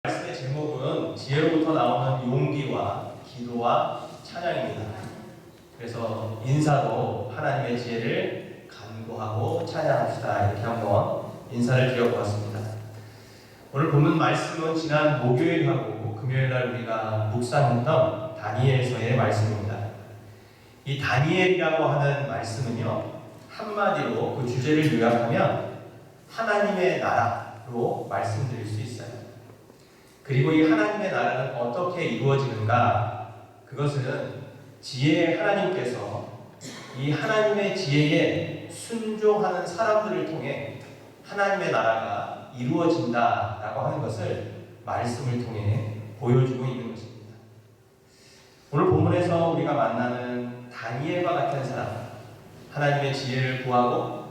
말씀의 제목은 지혜로부터 나오는 용기와 기도와 찬양입니다. 그래서 인사로 하나님의 지혜를 간구하고 찬양합시다. 이렇게 한번 인사를 드려보았습니다. 오늘 본문 말씀은 지난 목요일하고 금요일날 우리가 묵상했던 다니엘서의 말씀입니다. 이 다니엘이라고 하는 말씀은요, 한마디로 그 주제를 요약하면 하나님의 나라로 말씀드릴 수 있어요. 그리고 이 하나님의 나라는 어떻게 이루어지는가? 그것은 지혜의 하나님께서 이 하나님의 지혜에 순종하는 사람들을 통해 하나님의 나라가 이루어진다라고 하는 것을 말씀을 통해 보여주고 있는 것입니다. 오늘 본문에서 우리가 만나는 다니엘과 같은 사람, 하나님의 지혜를 구하고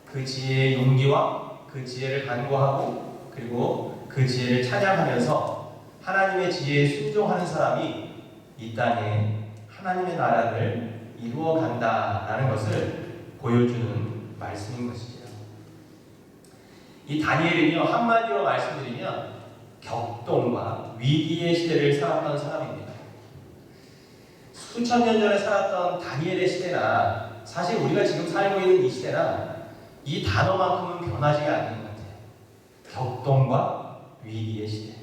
그 지혜의 용기와 그 지혜를 간구하고 그리고 그 지혜를 찬양하면서 하나님의 지혜에 순종하는 사람이 이 땅에 하나님의 나라를 이루어 간다라는 것을 보여주는 말씀인 것이죠. 이 다니엘은요, 한마디로 말씀드리면 격동과 위기의 시대를 살았던 사람입니다. 수천 년 전에 살았던 다니엘의 시대나 사실 우리가 지금 살고 있는 이 시대나 이 단어만큼은 변하지가 않는 것 같아요. 격동과 위기의 시대.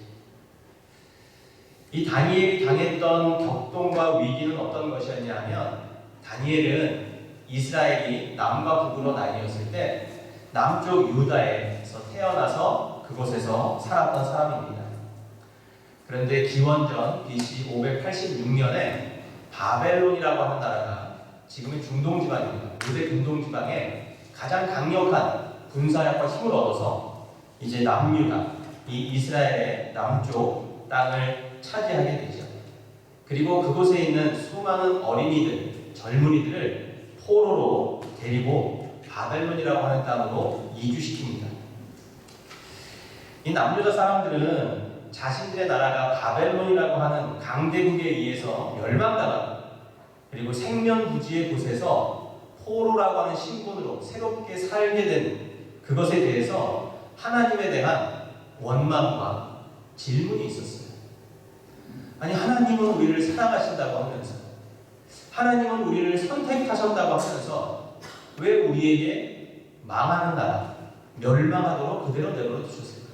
이 다니엘이 당했던 격동과 위기는 어떤 것이었냐 하면, 다니엘은 이스라엘이 남과 북으로 나뉘었을 때 남쪽 유다에서 태어나서 그곳에서 살았던 사람입니다. 그런데 기원전 BC 586년에 바벨론이라고 하는 나라가 지금의 중동 지방입니다. 고대 근동 지방에 가장 강력한 군사력과 힘을 얻어서 이제 남유다, 이 이스라엘의 남쪽 땅을 차지하게 되죠. 그리고 그곳에 있는 수많은 어린이들, 젊은이들을 포로로 데리고 바벨론이라고 하는 땅으로 이주시킵니다. 이 남유다 사람들은 자신들의 나라가 바벨론이라고 하는 강대국에 의해서 멸망당하고 그리고 생면부지의 곳에서 포로라고 하는 신분으로 새롭게 살게 된 그것에 대해서 하나님에 대한 원망과 질문이 있었어요. 아니, 하나님은 우리를 사랑하신다고 하면서, 하나님은 우리를 선택하셨다고 하면서 왜 우리에게 망하는 나라, 멸망하도록 그대로 내버려 두셨을까?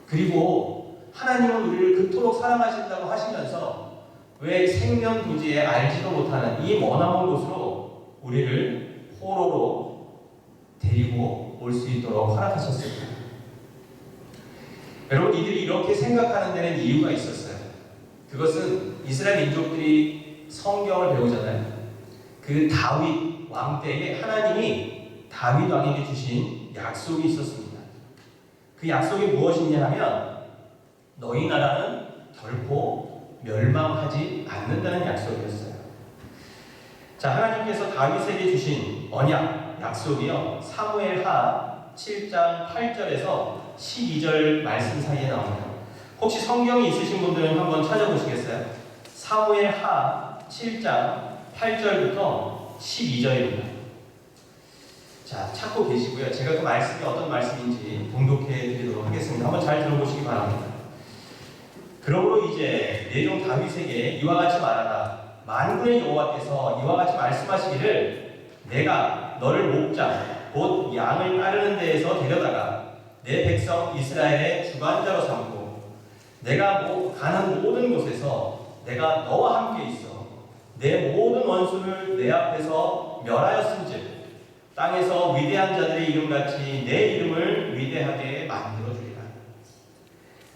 그리고 하나님은 우리를 그토록 사랑하신다고 하시면서 왜 생면부지에 알지도 못하는 이 머나먼 곳으로 우리를 포로로 데리고 올 수 있도록 허락하셨을까? 여러분, 이들이 이렇게 생각하는 데는 이유가 있었어요. 그것은 이스라엘 민족들이 성경을 배우잖아요. 그 다윗 왕 때에 하나님이 다윗 왕에게 주신 약속이 있었습니다. 그 약속이 무엇이냐 하면, 너희 나라는 결코 멸망하지 않는다는 약속이었어요. 자, 하나님께서 다윗에게 주신 언약, 약속이요, 사무엘하 7장 8절에서 12절 말씀 사이에 나옵니다. 혹시 성경이 있으신 분들은 한번 찾아보시겠어요? 사무엘하 7장 8절부터 12절입니다. 자, 찾고 계시고요. 제가 그 말씀이 어떤 말씀인지 봉독해 드리도록 하겠습니다. 한번 잘 들어보시기 바랍니다. 그러므로 이제 내종 다윗에게 이와 같이 말하라. 만군의 여호와께서 이와 같이 말씀하시기를, 내가 너를 목장 곧 양을 따르는 데에서 데려다가 내 백성 이스라엘의 주관자로 삼고, 내가 가는 모든 곳에서 내가 너와 함께 있어 내 모든 원수를 내 앞에서 멸하였은즉 땅에서 위대한 자들의 이름같이 내 이름을 위대하게 만들어주리라.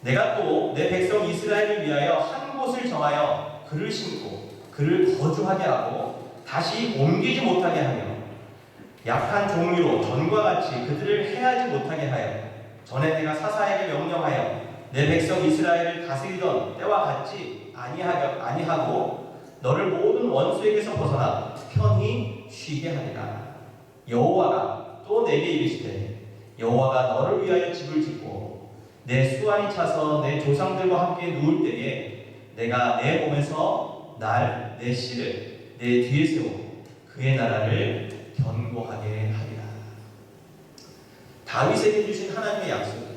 내가 또 내 백성 이스라엘을 위하여 한 곳을 정하여 그를 심고 그를 거주하게 하고 다시 옮기지 못하게 하며, 약한 종류로 전과 같이 그들을 해하지 못하게 하여, 전에 내가 사사에게 명령하여 내 백성 이스라엘을 다스리던 때와 같이 아니하고 너를 모든 원수에게서 벗어나 편히 쉬게 하리라. 여호와가 또 내게 이르시되, 여호와가 너를 위하여 집을 짓고 내 수완이 차서 내 조상들과 함께 누울 때에 내가 내 몸에서 내 씨를 내 뒤에 세우고 그의 나라를 견고하게 하리라. 다윗에게 주신 하나님의 약속이에요.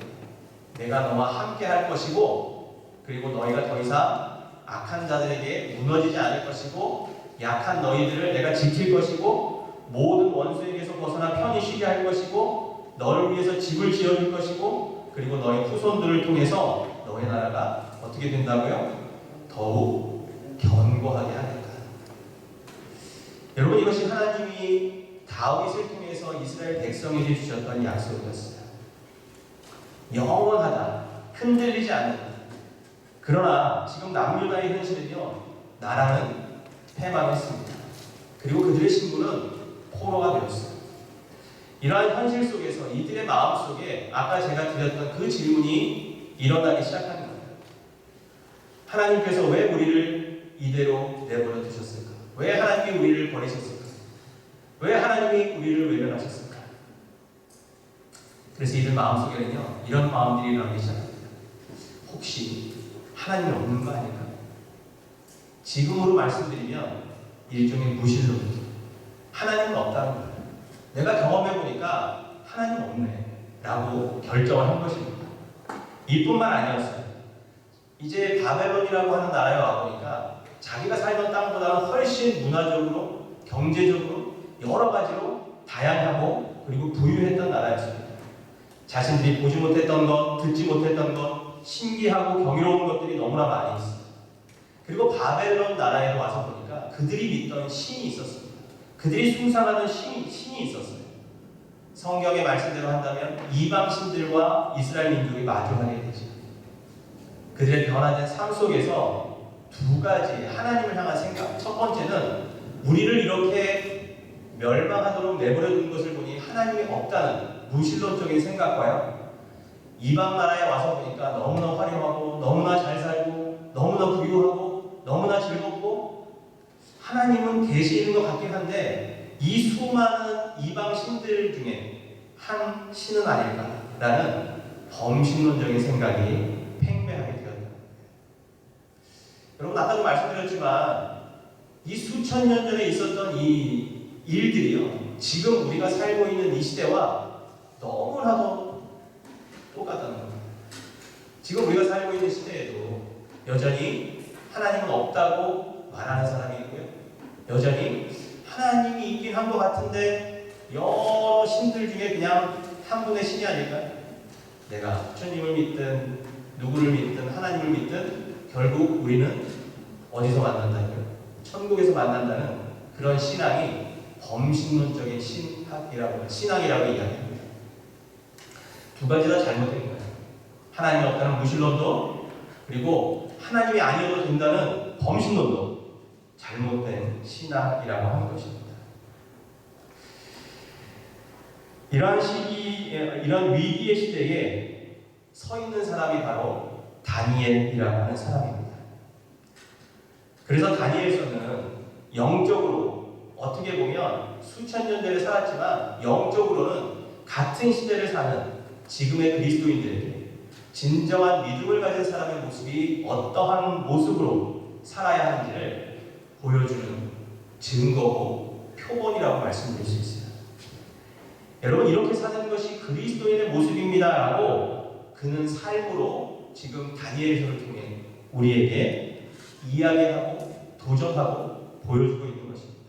내가 너와 함께 할 것이고, 그리고 너희가 더 이상 악한 자들에게 무너지지 않을 것이고, 약한 너희들을 내가 지킬 것이고, 모든 원수에게서 벗어나 편히 쉬게 할 것이고, 너를 위해서 집을 지어줄 것이고, 그리고 너희 후손들을 통해서 너희 나라가 어떻게 된다고요? 더욱 견고하게 하겠다. 여러분, 이것이 하나님이 다윗을 통해서 이스라엘 백성에게 주셨던 약속이었어요. 영원하다, 흔들리지 않는다. 그러나 지금 남유다의 현실은요, 나라는 패망했습니다. 그리고 그들의 신분은 포로가 되었어요. 이러한 현실 속에서 이들의 마음속에 아까 제가 드렸던 그 질문이 일어나기 시작하는 거예요. 하나님께서 왜 우리를 이대로 내버려 두셨을까? 왜 하나님이 우리를 버리셨을까? 왜 하나님이 우리를 외면하셨을까? 그래서 이들 마음속에는요, 이런 마음들이 일어나기 시작합니다. 혹시 하나님이 없는 거 아닐까? 지금으로 말씀드리면 일종의 무신론이죠. 하나님은 없다는 거예요. 내가 경험해보니까 하나님 없네 라고 결정을 한 것입니다. 이뿐만 아니었어요. 이제 바벨론이라고 하는 나라에 와보니까 자기가 살던 땅보다는 훨씬 문화적으로, 경제적으로, 여러 가지로 다양하고 그리고 부유했던 나라였습니다. 자신들이 보지 못했던 것, 듣지 못했던 것, 신기하고 경이로운 것들이 너무나 많이 있어요. 그리고 바벨론 나라에 와서 보니까 그들이 믿던 신이 있었습니다. 그들이 숭상하던 신이 있었어요. 성경의 말씀대로 한다면 이방 신들과 이스라엘 민족이 마주하게 되죠. 그들의 변화된 삶 속에서 두 가지 하나님을 향한 생각. 첫 번째는 우리를 이렇게 멸망하도록 내버려 둔 것을 보니 하나님이 없다는 무신론적인 생각과요, 이방 나라에 와서 보니까 너무나 화려하고 너무나 잘 살고 너무나 부유하고 너무나 즐겁고 하나님은 계시는 것 같긴 한데 이 수많은 이방 신들 중에 한 신은 아닐까라는 범신론적인 생각이 팽배하게 되었다. 여러분, 아까도 말씀드렸지만 이 수천 년 전에 있었던 이 일들이요, 지금 우리가 살고 있는 이 시대와 너무나도 똑같다는 겁니다. 지금 우리가 살고 있는 시대에도 여전히 하나님은 없다고 말하는 사람이 있고요, 여전히 하나님이 있긴 한 것 같은데 여러 신들 중에 그냥 한 분의 신이 아닐까요? 내가 부처님을 믿든 누구를 믿든 하나님을 믿든 결국 우리는 어디서 만난다고요? 천국에서 만난다는 그런 신앙이 범신론적인 신앙이라고 이야기합니다. 두 가지 다 잘못된 거예요. 하나님이 없다는 무신론도, 그리고 하나님이 아니어도 된다는 범신론도 잘못된 신앙이라고 하는 것입니다. 이런 위기의 시대에 서 있는 사람이 바로 다니엘이라고 하는 사람입니다. 그래서 다니엘서는 영적으로 어떻게 보면 수천 년대를 살았지만 영적으로는 같은 시대를 사는 지금의 그리스도인들에게 진정한 믿음을 가진 사람의 모습이 어떠한 모습으로 살아야 하는지를 보여주는 증거고 표본이라고 말씀드릴 수 있어요. 여러분, 이렇게 사는 것이 그리스도인의 모습입니다라고 그는 삶으로 지금 다니엘서를 통해 우리에게 이야기하고 도전하고 보여주고 있는 것입니다.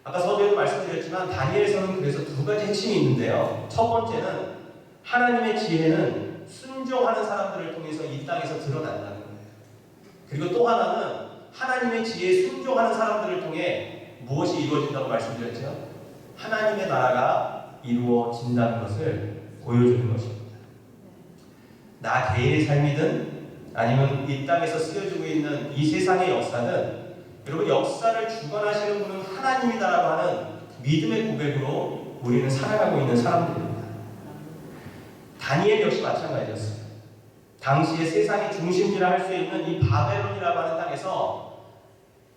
아까 서두에도 말씀드렸지만 다니엘서는 그래서 두 가지 핵심이 있는데요. 첫 번째는 하나님의 지혜는 순종하는 사람들을 통해서 이 땅에서 드러난다는 거예요. 그리고 또 하나는 하나님의 지혜에 순종하는 사람들을 통해 무엇이 이루어진다고 말씀드렸죠? 하나님의 나라가 이루어진다는 것을 보여주는 것입니다. 나 개인의 삶이든 아니면 이 땅에서 쓰여지고 있는 이 세상의 역사는, 여러분, 역사를 주관하시는 분은 하나님이다라고 하는 믿음의 고백으로 우리는 살아가고 있는 사람들입니다. 다니엘 역시 마찬가지였어요. 당시에 세상의 중심지라 할 수 있는 이 바벨론이라고 하는 땅에서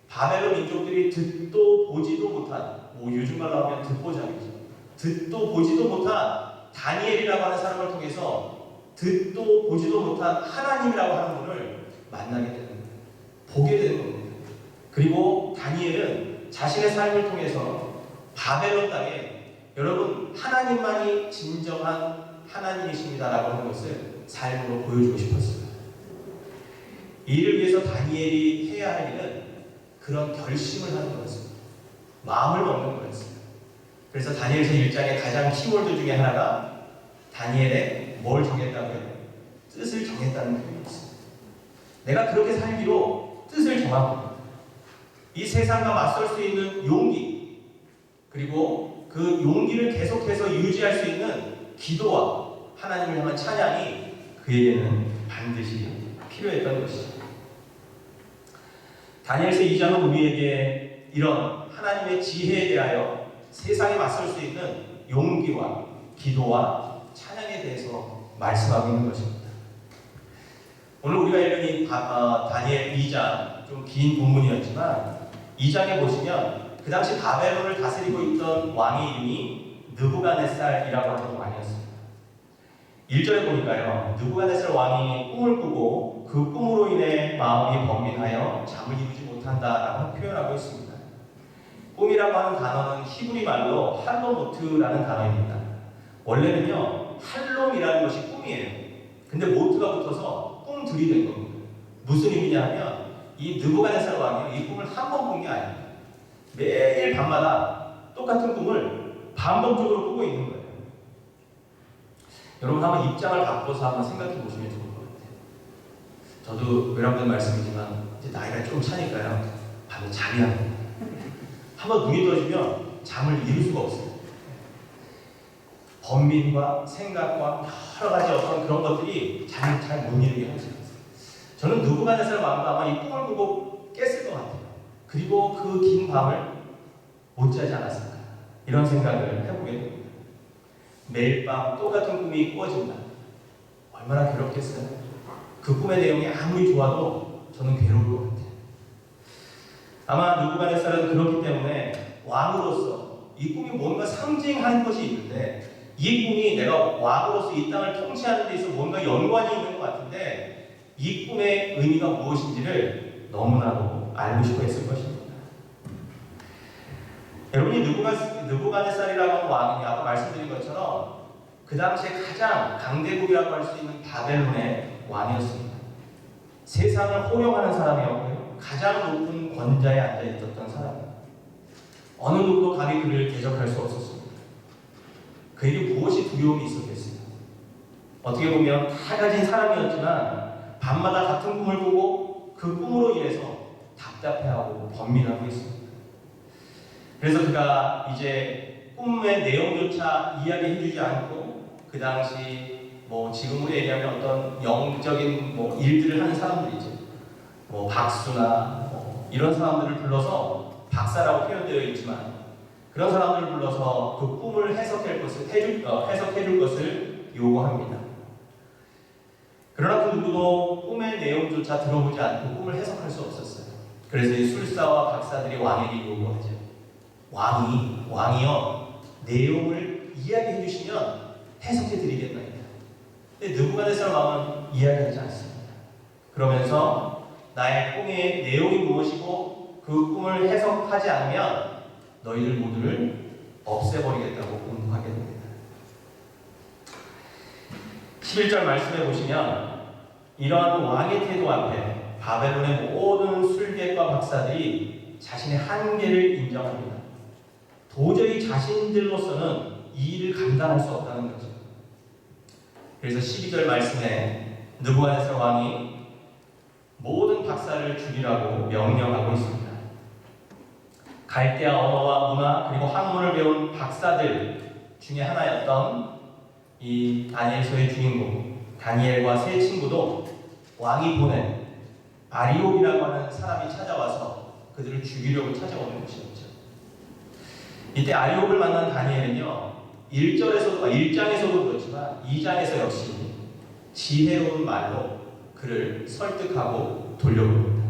바벨론 민족들이 듣도 보지도 못한, 요즘 말로 하면 듣보잡이죠. 듣도 보지도 못한 다니엘이라고 하는 사람을 통해서 듣도 보지도 못한 하나님이라고 하는 분을 만나게 되는 거예요. 보게 되는 겁니다. 그리고 다니엘은 자신의 삶을 통해서 바벨론 땅에, 여러분, 하나님만이 진정한 하나님이십니다라고 하는 것을 삶으로 보여주고 싶었어요. 이를 위해서 다니엘이 해야 할 일은 그런 결심을 하는 거였습니다. 마음을 먹는 거였어요. 그래서 다니엘서 1장의 가장 키워드 중에 하나가 다니엘의 뭘 정했다고요? 뜻을 정했다는 표현이었어요. 내가 그렇게 살기로 뜻을 정하고 이 세상과 맞설 수 있는 용기, 그리고 그 용기를 계속해서 유지할 수 있는 기도와 하나님을 향한 찬양이 그에게는 반드시 필요했던 것이죠. 다니엘서 2장은 우리에게 이런 하나님의 지혜에 대하여 세상에 맞설 수 있는 용기와 기도와 찬양에 대해서 말씀하고 있는 것입니다. 오늘 우리가 읽은 이 다니엘 2장, 좀 긴 본문이었지만 2장에 보시면 그 당시 바벨론을 다스리고 있던 왕의 이름이 느부갓네살이라고 하는 왕이었습니다. 1절에 보니까요, 느부갓네살 왕이 꿈을 꾸고 그 꿈으로 인해 마음이 번민하여 잠을 이루지 못한다라고 표현하고 있습니다. 꿈이라고 하는 단어는 히브리 말로 할로모트라는 단어입니다. 원래는요, 할롬이라는 것이 꿈이에요. 근데 모트가 붙어서 꿈들이 된 겁니다. 무슨 의미냐 하면 이 느부갓네살 왕이 이 꿈을 한 번 꾼 게 아닙니다. 매일 밤마다 똑같은 꿈을 반복적으로 꾸고 있는 거예요. 여러분 한번 입장을 바꿔서 한번 생각해 보시면 좋을 것 같아요. 저도 여러분들 말씀이지만 이제 나이가 좀 차니까요, 밤에 잠이 안 옵니다. 한번 눈이 떠지면 잠을 이룰 수가 없어요. 번민과 생각과 여러 가지 어떤 그런 것들이 잠을 잘 못 이루게 하죠. 저는 느부갓네살 왕도 아마 이 꿈을 꾸고 깼을 것 같아요. 그리고 그 긴 밤을 못 자지 않았을까, 이런 생각을 해보게 됩니다. 매일 밤 똑같은 꿈이 꾸어진다. 얼마나 괴롭겠어요. 그 꿈의 내용이 아무리 좋아도 저는 괴로울 것 같아요. 아마 느부갓네살은 그렇기 때문에 왕으로서 이 꿈이 뭔가 상징하는 것이 있는데, 이 꿈이 내가 왕으로서 이 땅을 통치하는 데 있어서 뭔가 연관이 있는 것 같은데, 이 꿈의 의미가 무엇인지를 너무나도 알고 싶어 했을 것입니다. 여러분이 느부갓네살이라고 하는 왕이 아까 말씀드린 것처럼 그 당시에 가장 강대국이라고 할 수 있는 바벨론의 왕이었습니다. 세상을 호령하는 사람이었고요, 가장 높은 권좌에 앉아 있었던 사람입니다. 어느 누구도 감히 그를 대적할 수 없었습니다. 그에게 무엇이 두려움이 있었겠어요? 어떻게 보면 다 가진 사람이었지만 밤마다 같은 꿈을 꾸고 그 꿈으로 인해서 답답해하고 번민하고 있습니다. 그래서 그가 이제 꿈의 내용조차 이야기해주지 않고 그 당시 지금으로 얘기하면 어떤 영적인 일들을 하는 사람들이죠. 박수나 이런 사람들을 불러서 박사라고 표현되어 있지만 그런 사람들을 불러서 그 꿈을 해석해줄 것을 요구합니다. 그러나 그 누구도 꿈의 내용조차 들어보지 않고 꿈을 해석할 수 없었어요. 그래서 이 술사와 박사들이 왕에게 요구하죠. 왕이여, 내용을 이야기해 주시면 해석해 드리겠나이다. 근데 느부갓네살 왕은 이야기하지 않습니다. 그러면서 나의 꿈의 내용이 무엇이고 그 꿈을 해석하지 않으면 너희들 모두를 없애버리겠다고 공포하게 됩니다. 11절 말씀해 보시면 이러한 왕의 태도 앞에 바벨론의 모든 술객과 박사들이 자신의 한계를 인정합니다. 도저히 자신들로서는 이 일을 감당할 수 없다는 거죠. 그래서 12절 말씀에 느부갓네살 왕이 모든 박사를 죽이라고 명령하고 있습니다. 갈대아 언어와 문화 그리고 학문을 배운 박사들 중에 하나였던 이 다니엘서의 주인공 다니엘과 세 친구도 왕이 보낸 아리옥이라고 하는 사람이 찾아와서 그들을 죽이려고 찾아오는 것이었죠. 이때 아리옥을 만난 다니엘은요, 1장에서도 그렇지만 2장에서 역시 지혜로운 말로 그를 설득하고 돌려봅니다.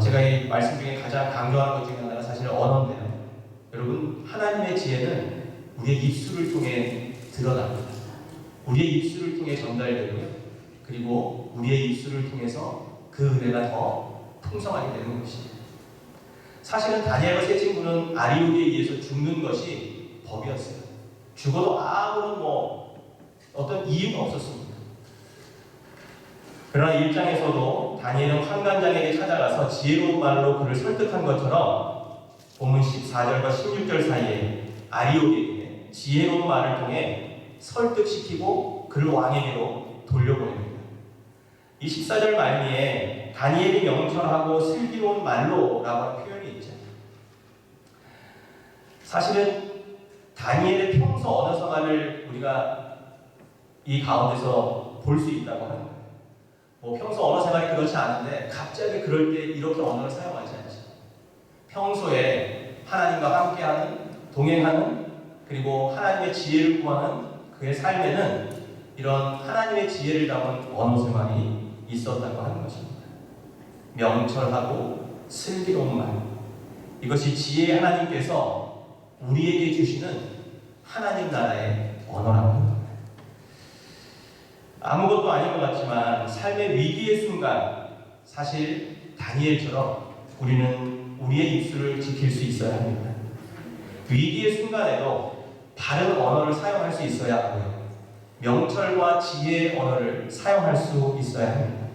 제가 이 말씀 중에 가장 강조하는 것 중에 하나가 사실 언어인데요. 여러분, 하나님의 지혜는 우리의 입술을 통해 드러납니다. 우리의 입술을 통해 전달되고요. 그리고 우리의 입술을 통해서 그 은혜가 더 풍성하게 되는 것입니다. 사실은 다니엘과 세 친구는 아리옥에 의해서 죽는 것이 법이었어요. 죽어도 아무런 어떤 이유가 없었습니다. 그러나 1장에서도 다니엘은 환관장에게 찾아가서 지혜로운 말로 그를 설득한 것처럼 본문 14절과 16절 사이에 아리옥에게 지혜로운 말을 통해 설득시키고 그를 왕에게로 돌려보냅니다. 이 14절 말미에 다니엘이 명철하고 슬기로운 말로라고 하는 표현이 있죠. 사실은 다니엘의 평소 언어 생활을 우리가 이 가운데서 볼 수 있다고 하는 거예요. 평소 언어 생활이 그렇지 않은데 갑자기 그럴 때 이렇게 언어를 사용하지 않죠. 평소에 하나님과 함께하는, 동행하는, 그리고 하나님의 지혜를 구하는 그의 삶에는 이런 하나님의 지혜를 담은 언어 생활이 있었다고 하는 것입니다. 명철하고 슬기로운 말, 이것이 지혜의 하나님께서 우리에게 주시는 하나님 나라의 언어라고 합니다. 아무것도 아닌 것 같지만 삶의 위기의 순간, 사실 다니엘처럼 우리는 우리의 입술을 지킬 수 있어야 합니다. 위기의 순간에도 바른 언어를 사용할 수 있어야 하고요. 명철과 지혜의 언어를 사용할 수 있어야 합니다.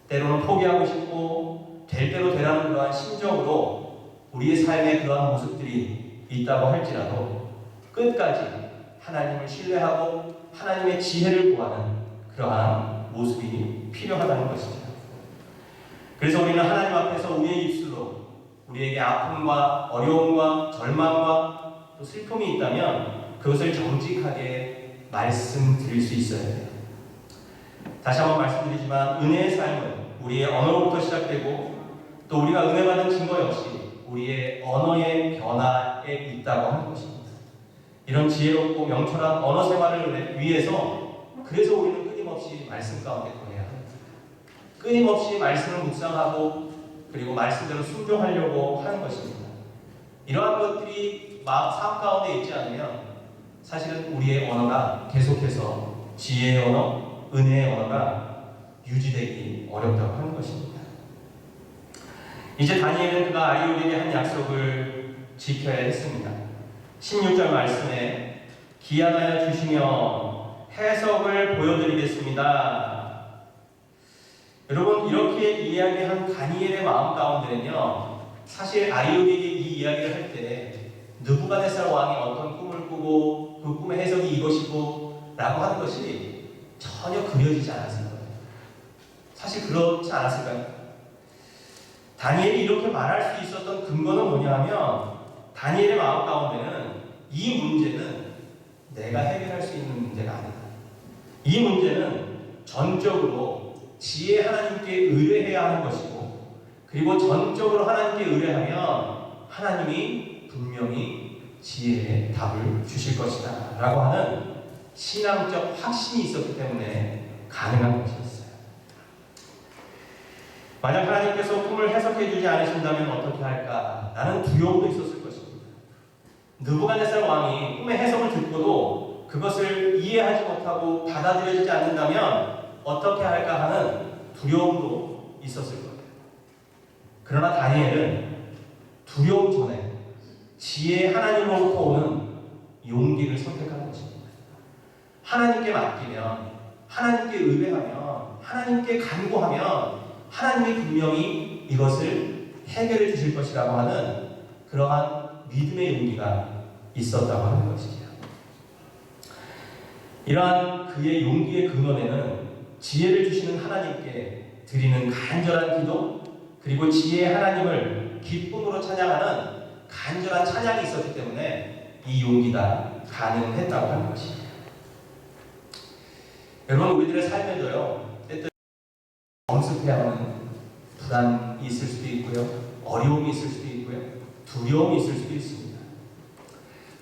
때로는 포기하고 싶고 될 대로 되라는 그러한 심정으로 우리의 삶에 그러한 모습들이 있다고 할지라도 끝까지 하나님을 신뢰하고 하나님의 지혜를 구하는 그러한 모습이 필요하다는 것입니다. 그래서 우리는 하나님 앞에서 우리의 입술로 우리에게 아픔과 어려움과 절망과 또 슬픔이 있다면 그것을 정직하게 말씀드릴 수 있어야 해요. 다시 한번 말씀드리지만 은혜의 삶은 우리의 언어로부터 시작되고 또 우리가 은혜 받은 증거 역시 우리의 언어의 변화에 있다고 하는 것입니다. 이런 지혜롭고 명철한 언어 생활을 위해서 그래서 우리는 끊임없이 말씀 가운데 거해야 합니다. 끊임없이 말씀을 묵상하고 그리고 말씀대로 순종하려고 하는 것입니다. 이러한 것들이 삶 가운데 있지 않으면 사실은 우리의 언어가 계속해서 지혜의 언어, 은혜의 언어가 유지되기 어렵다고 하는 것입니다. 이제 다니엘은 그가 아리옥에게 한 약속을 지켜야 했습니다. 16절 말씀에 기한하여 주시며 해석을 보여드리겠습니다. 여러분, 이렇게 이야기한 다니엘의 마음 가운데는요, 사실 아리옥에게 이 이야기를 할 때 느부갓네살 왕이 어떤 꿈을 꾸고 그 꿈의 해석이 이것이고 라고 하는 것이 전혀 그려지지 않았을 거예요. 사실 그렇지 않았을까요? 다니엘이 이렇게 말할 수 있었던 근거는 뭐냐 하면 다니엘의 마음 가운데는 이 문제는 내가 해결할 수 있는 문제가 아니다. 이 문제는 전적으로 지혜 하나님께 의뢰해야 하는 것이고, 그리고 전적으로 하나님께 의뢰하면 하나님이 분명히 지혜의 답을 주실 것이다 라고 하는 신앙적 확신이 있었기 때문에 가능한 것이었어요. 만약 하나님께서 꿈을 해석해 주지 않으신다면 어떻게 할까? 라는 두려움도 있었을 것입니다. 느부갓네살 왕이 꿈의 해석을 듣고도 그것을 이해하지 못하고 받아들여지지 않는다면 어떻게 할까 하는 두려움도 있었을 거예요. 그러나 다니엘은 두려움 전에 지혜 하나님으로부터 오는 용기를 선택한 것입니다. 하나님께 맡기면, 하나님께 의뢰하면, 하나님께 간구하면 하나님이 분명히 이것을 해결해 주실 것이라고 하는 그러한 믿음의 용기가 있었다고 하는 것이죠. 이러한 그의 용기의 근원에는 지혜를 주시는 하나님께 드리는 간절한 기도, 그리고 지혜의 하나님을 기쁨으로 찬양하는 간절한 찬양이 있었기 때문에 이 용기가 가능했다고 하는 것입니다. 여러분, 우리들의 삶에도요, 때때로 엄습해야 하는 불안이 있을 수도 있고요, 어려움이 있을 수도 있고요, 두려움이 있을 수도 있습니다.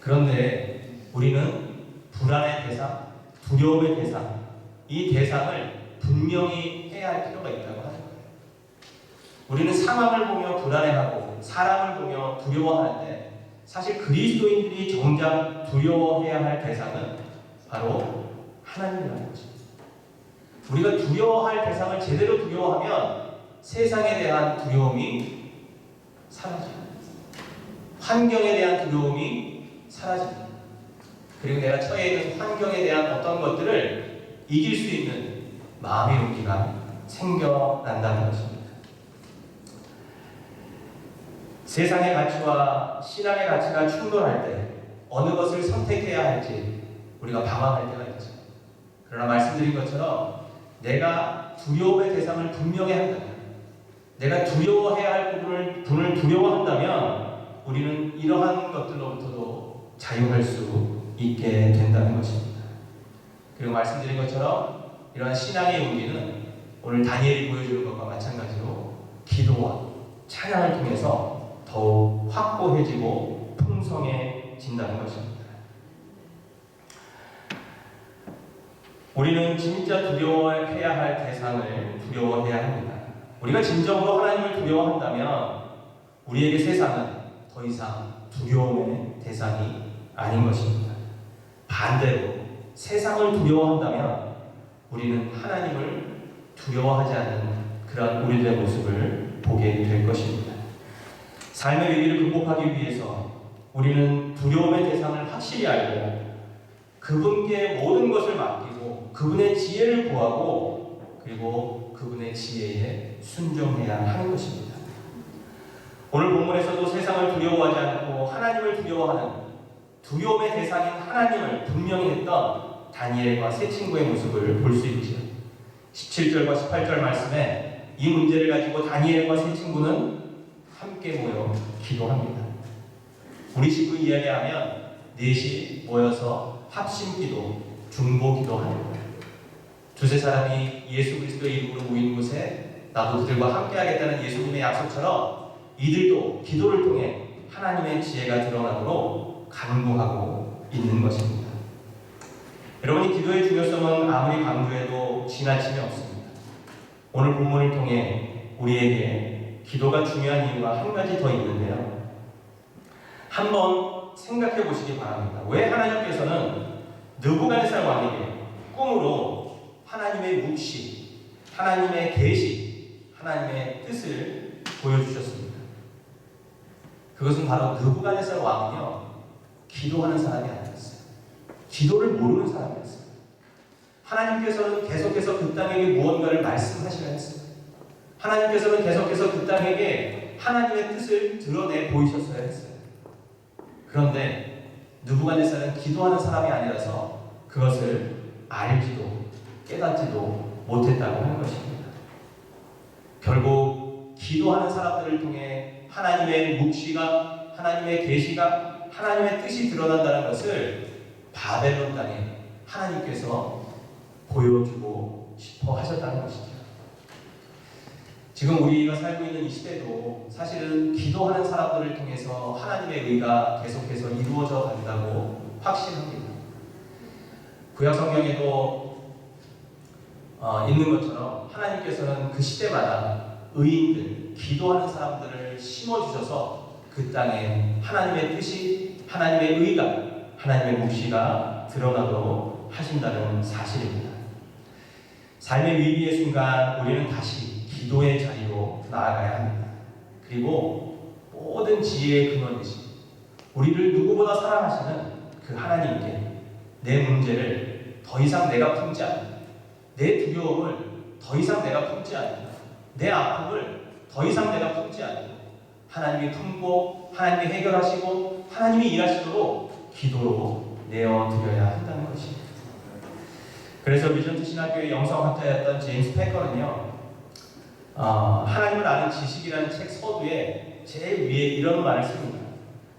그런데 우리는 불안의 대상, 두려움의 대상, 이 대상을 분명히 해야 할 필요가 있다고 하는 거예요. 우리는 상황을 보며 불안해하고 사람을 보며 두려워하는데, 사실 그리스도인들이 정작 두려워해야 할 대상은 바로 하나님이라는 거죠. 우리가 두려워할 대상을 제대로 두려워하면 세상에 대한 두려움이 사라집니다. 환경에 대한 두려움이 사라집니다. 그리고 내가 처해 있는 환경에 대한 어떤 것들을 이길 수 있는 마음의 용기가 생겨난다는 것입니다. 세상의 가치와 신앙의 가치가 충돌할 때 어느 것을 선택해야 할지 우리가 방황할 때가 있죠. 그러나 말씀드린 것처럼 내가 두려움의 대상을 분명히 한다면, 내가 두려워해야 할 분을 두려워한다면 우리는 이러한 것들로부터도 자유할 수 있게 된다는 것입니다. 그리고 말씀드린 것처럼 이러한 신앙의 용기는 오늘 다니엘이 보여주는 것과 마찬가지로 기도와 찬양을 통해서 더욱 확고해지고 풍성해진다는 것입니다. 우리는 진짜 두려워해야 할 대상을 두려워해야 합니다. 우리가 진정으로 하나님을 두려워한다면 우리에게 세상은 더 이상 두려움의 대상이 아닌 것입니다. 반대로 세상을 두려워한다면 우리는 하나님을 두려워하지 않는 그런 우리들의 모습을 보게 될 것입니다. 삶의 위기를 극복하기 위해서 우리는 두려움의 대상을 확실히 알고 그분께 모든 것을 맡기고 그분의 지혜를 구하고 그리고 그분의 지혜에 순종해야 하는 것입니다. 오늘 본문에서도 세상을 두려워하지 않고 하나님을 두려워하는 두려움의 대상인 하나님을 분명히 했던 다니엘과 세 친구의 모습을 볼 수 있죠. 17절과 18절 말씀에 이 문제를 가지고 다니엘과 세 친구는 함께 모여 기도합니다. 우리 식구 이야기하면 넷이 모여서 합심기도, 중보기도하는 거예요. 두세 사람이 예수 그리스도의 이름으로 모인 곳에 나도 그들과 함께하겠다는 예수님의 약속처럼 이들도 기도를 통해 하나님의 지혜가 드러나도록 간구하고 있는 것입니다. 여러분이 기도의 중요성은 아무리 강조해도 지나침이 없습니다. 오늘 본문을 통해 우리에게 기도가 중요한 이유가 한 가지 더 있는데요. 한번 생각해 보시기 바랍니다. 왜 하나님께서는 느부갓네살 왕에게 꿈으로 하나님의 묵시, 하나님의 계시, 하나님의 뜻을 보여주셨습니다. 그것은 바로 느부갓네살 왕은요, 기도하는 사람이 아니었어요. 기도를 모르는 사람이었어요. 하나님께서는 계속해서 그 땅에게 무언가를 말씀하시려 했어요. 하나님께서는 계속해서 그 땅에게 하나님의 뜻을 드러내 보이셨어야 했어요. 그런데 느부갓네살은 기도하는 사람이 아니라서 그것을 알지도 깨닫지도 못했다고 하는 것입니다. 결국 기도하는 사람들을 통해 하나님의 묵시가, 하나님의 계시가, 하나님의 뜻이 드러난다는 것을 바벨론 땅에 하나님께서 보여주고 싶어 하셨다는 것이죠. 지금 우리가 살고 있는 이 시대도 사실은 기도하는 사람들을 통해서 하나님의 의가 계속해서 이루어져 간다고 확신합니다. 구약 성경에도 있는 것처럼 하나님께서는 그 시대마다 의인들, 기도하는 사람들을 심어주셔서 그 땅에 하나님의 뜻이, 하나님의 의가, 하나님의 묵시가 드러나도록 하신다는 사실입니다. 삶의 위기의 순간 우리는 다시 기도의 자리로 나아가야 합니다. 그리고 모든 지혜의 근원이신 우리를 누구보다 사랑하시는 그 하나님께 내 문제를 더 이상 내가 품지 않고, 내 두려움을 더 이상 내가 품지 않고, 내 아픔을 더 이상 내가 품지 않고 하나님이 품고 하나님이 해결하시고 하나님이 일하시도록 기도로 내어드려야 한다는 것입니다. 그래서 리전트 신학교의 영성학자였던 제임스 패커는요, 하나님을 아는 지식이라는 책 서두에 제일 위에 이런 말을 씁니다.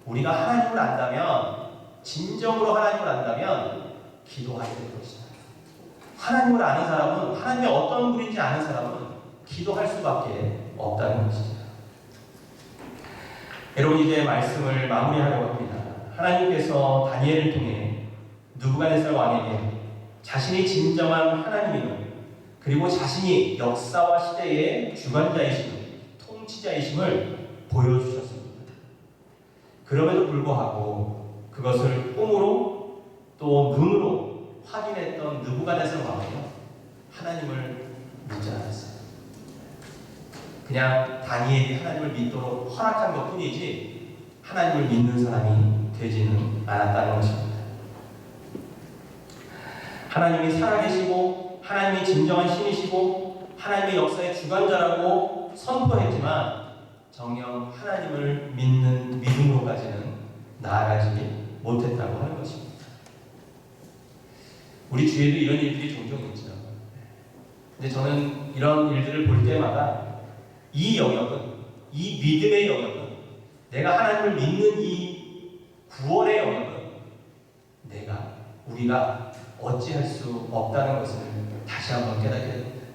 우리가 하나님을 안다면, 진정으로 하나님을 안다면 기도하게 될 것이다. 하나님을 아는 사람은, 하나님의 어떤 분인지 아는 사람은 기도할 수밖에 없다는 것이죠. 여러분, 이제 말씀을 마무리하려고 합니다. 하나님께서 다니엘을 통해 느부갓네살 왕에게 자신이 진정한 하나님임을, 그리고 자신이 역사와 시대의 주관자이심을, 통치자이심을 보여주셨습니다. 그럼에도 불구하고 그것을 꿈으로 또 눈으로 확인했던 느부갓네살 왕은요, 하나님을 믿지 않았어요. 그냥 다니엘이 하나님을 믿도록 허락한 것 뿐이지 하나님을 믿는 사람이 되지는 않았다는 것입니다. 하나님이 살아계시고 하나님이 진정한 신이시고 하나님의 역사의 주관자라고 선포했지만 정녕 하나님을 믿는 믿음으로까지는 나아가지 못했다고 하는 것입니다. 우리 주위에도 이런 일들이 종종 있죠. 근데 저는 이런 일들을 볼 때마다 이 영역은, 이 믿음의 영역은, 내가 하나님을 믿는 이 구원의 영역은 우리가 어찌할 수 없다는 것을 다시 한번 깨닫게 됩니다.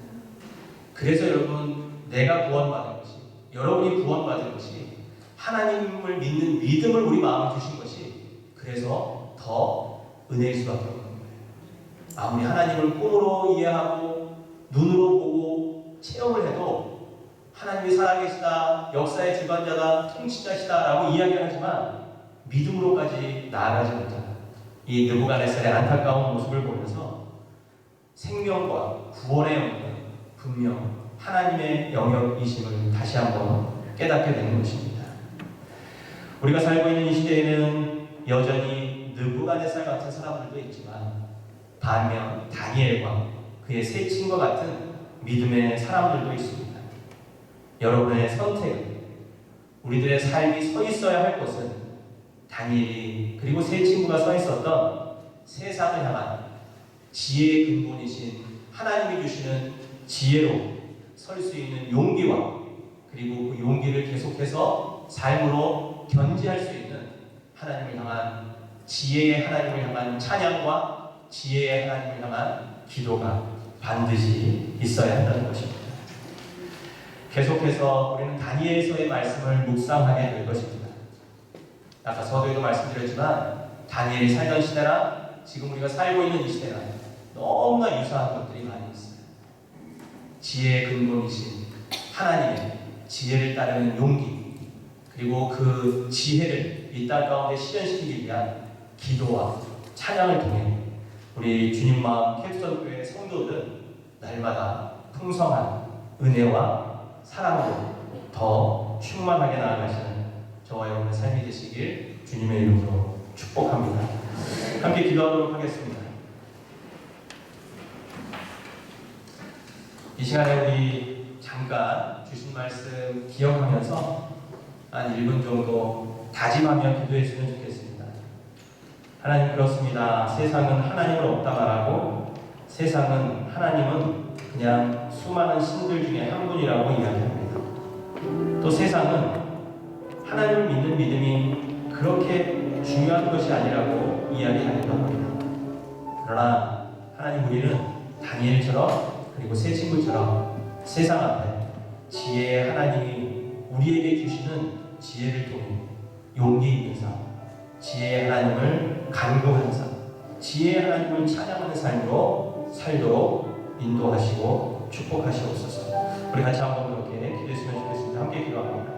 그래서 여러분, 내가 구원받은 것이, 여러분이 구원받은 것이 하나님을 믿는 믿음을 우리 마음에 주신 것이 그래서 더 은혜일 수밖에 없는 거예요. 아무리 하나님을 꿈으로 이해하고 눈으로 보고 체험을 해도 하나님이 살아계시다, 역사의 주관자다, 통치자시다라고 이야기하지만 믿음으로까지 나아가지 못한다. 이 느부갓네살의 안타까운 모습을 보면서 생명과 구원의 영역은 분명 하나님의 영역이심을 다시 한번 깨닫게 되는 것입니다. 우리가 살고 있는 이 시대에는 여전히 느부갓네살 같은 사람들도 있지만 반면 다니엘과 그의 세 친구와 같은 믿음의 사람들도 있습니다. 여러분의 선택은, 우리들의 삶이 서 있어야 할 곳은 다니엘이 그리고 세 친구가 서 있었던 세상을 향한 지혜의 근본이신 하나님이 주시는 지혜로 설 수 있는 용기와 그리고 그 용기를 계속해서 삶으로 견지할 수 있는 하나님을 향한 지혜의 하나님을 향한 찬양과 지혜의 하나님을 향한 기도가 반드시 있어야 한다는 것입니다. 계속해서 우리는 다니엘서의 말씀을 묵상하게 될 것입니다. 아까 서두에도 말씀드렸지만 다니엘이 살던 시대나 지금 우리가 살고 있는 이 시대나 너무나 유사한 것들이 많이 있어요. 지혜의 근본이신 하나님의 지혜를 따르는 용기, 그리고 그 지혜를 이 땅 가운데 실현시키기 위한 기도와 찬양을 통해 우리 주님 마음 캡스턴교회 성도들은 날마다 풍성한 은혜와 사랑으로 더 충만하게 나아가시는 저와 여러분의 삶이 되시길 주님의 이름으로 축복합니다. 함께 기도하도록 하겠습니다. 이 시간에 우리 잠깐 주신 말씀 기억하면서 한 1분 정도 다짐하며 기도했으면 좋겠습니다. 하나님, 그렇습니다. 세상은 하나님을 없다 말하고 세상은 하나님은 그냥 수많은 신들 중에 한 분이라고 이야기합니다. 또 세상은 하나님을 믿는 믿음이 그렇게 중요한 것이 아니라고 이야기하기도 합니다. 그러나 하나님, 우리는 다니엘처럼 그리고 세 친구처럼 세상 앞에 지혜의 하나님이 우리에게 주시는 지혜를 통해 용기 있는 삶, 지혜의 하나님을 간구하는 삶, 지혜의 하나님을 찬양하는 삶으로 살도록 인도하시고 축복하시옵소서. 우리 같이 한번 그렇게 기도했으면 좋겠습니다. 함께 기도합니다.